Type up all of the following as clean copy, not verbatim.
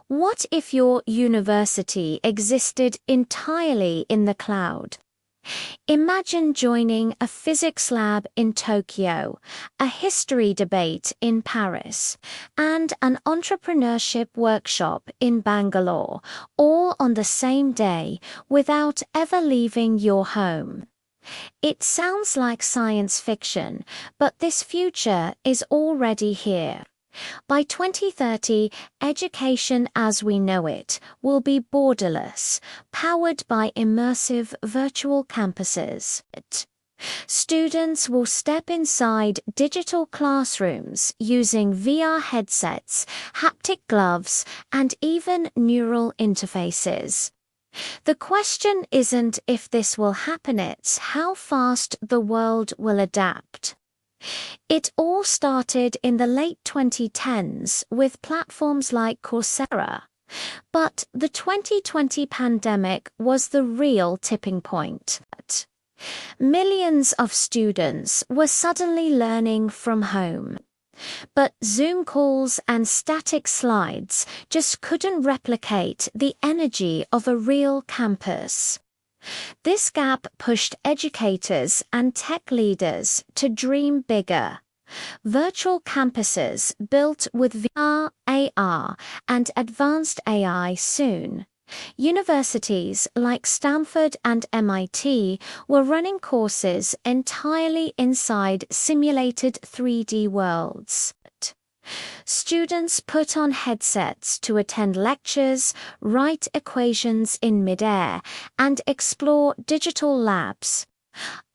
What if your university existed entirely in the cloud? Imagine joining a physics lab in Tokyo, a history debate in Paris, and an entrepreneurship workshop in Bangalore, all on the same day without ever leaving your home. It sounds like science fiction, but this future is already here. By 2030, education as we know it will be borderless, powered by immersive virtual campuses. Students will step inside digital classrooms using VR headsets, haptic gloves, and even neural interfaces. The question isn't if this will happen, it's how fast the world will adapt. It all started in the late 2010s with platforms like Coursera. But the 2020 pandemic was the real tipping point. Millions of students were suddenly learning from home. But Zoom calls and static slides just couldn't replicate the energy of a real campus. This gap pushed educators and tech leaders to dream bigger. Virtual campuses built with VR, AR, and advanced AI soon. Universities like Stanford and MIT were running courses entirely inside simulated 3D worlds. Students put on headsets to attend lectures, write equations in midair, and explore digital labs.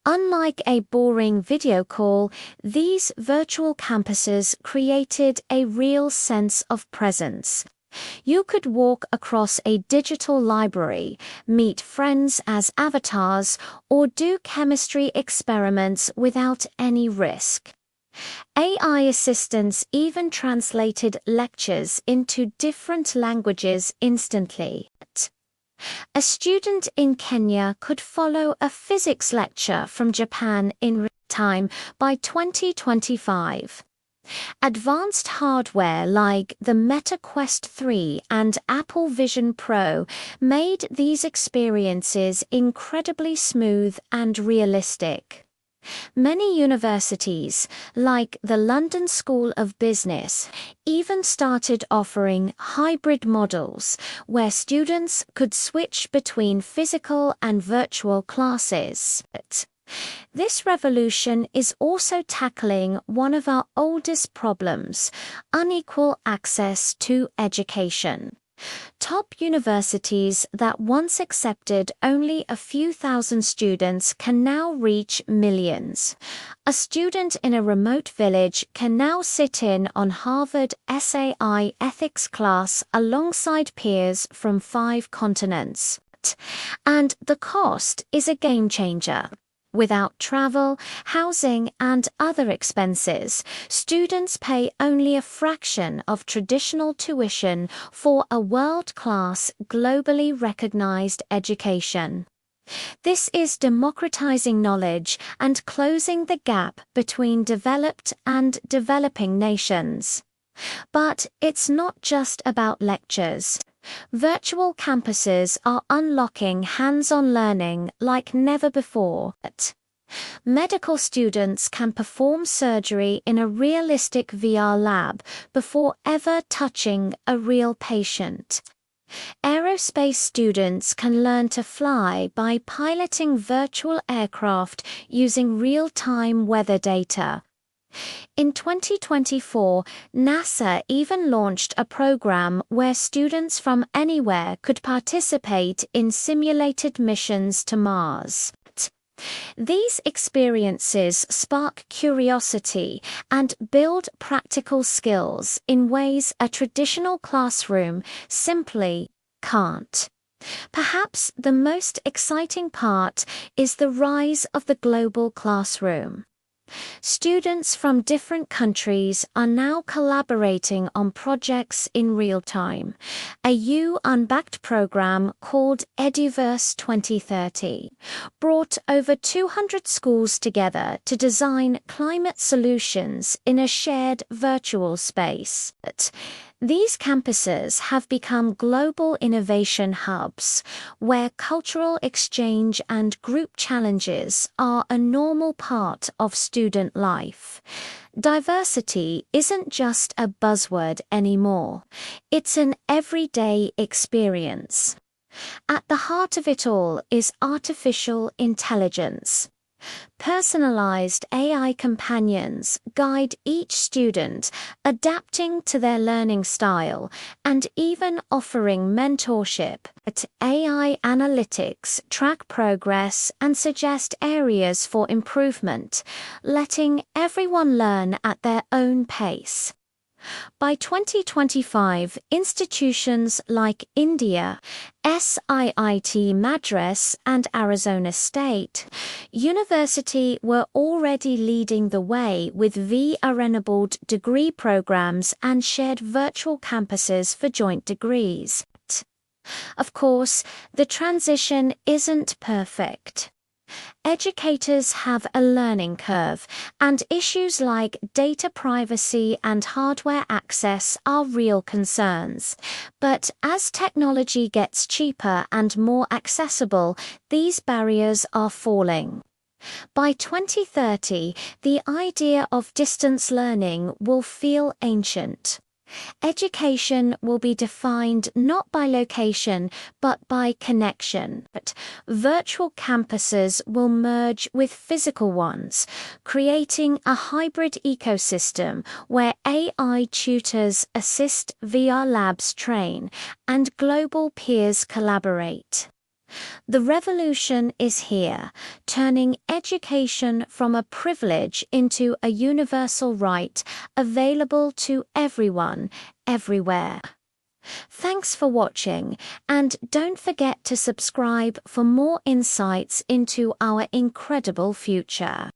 Unlike a boring video call, these virtual campuses created a real sense of presence. You could walk across a digital library, meet friends as avatars, or do chemistry experiments without any risk. AI assistants even translated lectures into different languages instantly. A student in Kenya could follow a physics lecture from Japan in real time by 2025. Advanced hardware like the Meta Quest 3 and Apple Vision Pro made these experiences incredibly smooth and realistic. Many universities, like the London School of Business, even started offering hybrid models where students could switch between physical and virtual classes. This revolution is also tackling one of our oldest problems: unequal access to education. Top universities that once accepted only a few thousand students can now reach millions. A student in a remote village can now sit in on Harvard SAI ethics class alongside peers from 5 continents. And the cost is a game changer. Without travel, housing, and other expenses, students pay only a fraction of traditional tuition for a world-class, globally recognized education. This is democratizing knowledge and closing the gap between developed and developing nations. But it's not just about lectures. Virtual campuses are unlocking hands-on learning like never before. Medical students can perform surgery in a realistic VR lab before ever touching a real patient. Aerospace students can learn to fly by piloting virtual aircraft using real-time weather data. In 2024, NASA even launched a program where students from anywhere could participate in simulated missions to Mars. These experiences spark curiosity and build practical skills in ways a traditional classroom simply can't. Perhaps the most exciting part is the rise of the global classroom. Students from different countries are now collaborating on projects in real time. A UN-backed program called Eduverse 2030 brought over 200 schools together to design climate solutions in a shared virtual space. These campuses have become global innovation hubs, where cultural exchange and group challenges are a normal part of student life. Diversity isn't just a buzzword anymore, it's an everyday experience. At the heart of it all is artificial intelligence. Personalized AI companions guide each student, adapting to their learning style and even offering mentorship. AI analytics track progress and suggest areas for improvement, letting everyone learn at their own pace. By 2025, institutions like India, IIT Madras, and Arizona State University were already leading the way with VR-enabled degree programs and shared virtual campuses for joint degrees. Of course, the transition isn't perfect. Educators have a learning curve, and issues like data privacy and hardware access are real concerns. But as technology gets cheaper and more accessible, these barriers are falling. By 2030, the idea of distance learning will feel ancient. Education will be defined not by location, but by connection. But virtual campuses will merge with physical ones, creating a hybrid ecosystem where AI tutors assist, VR labs train, and global peers collaborate. The revolution is here, turning education from a privilege into a universal right, available to everyone, everywhere. Thanks for watching, and don't forget to subscribe for more insights into our incredible future.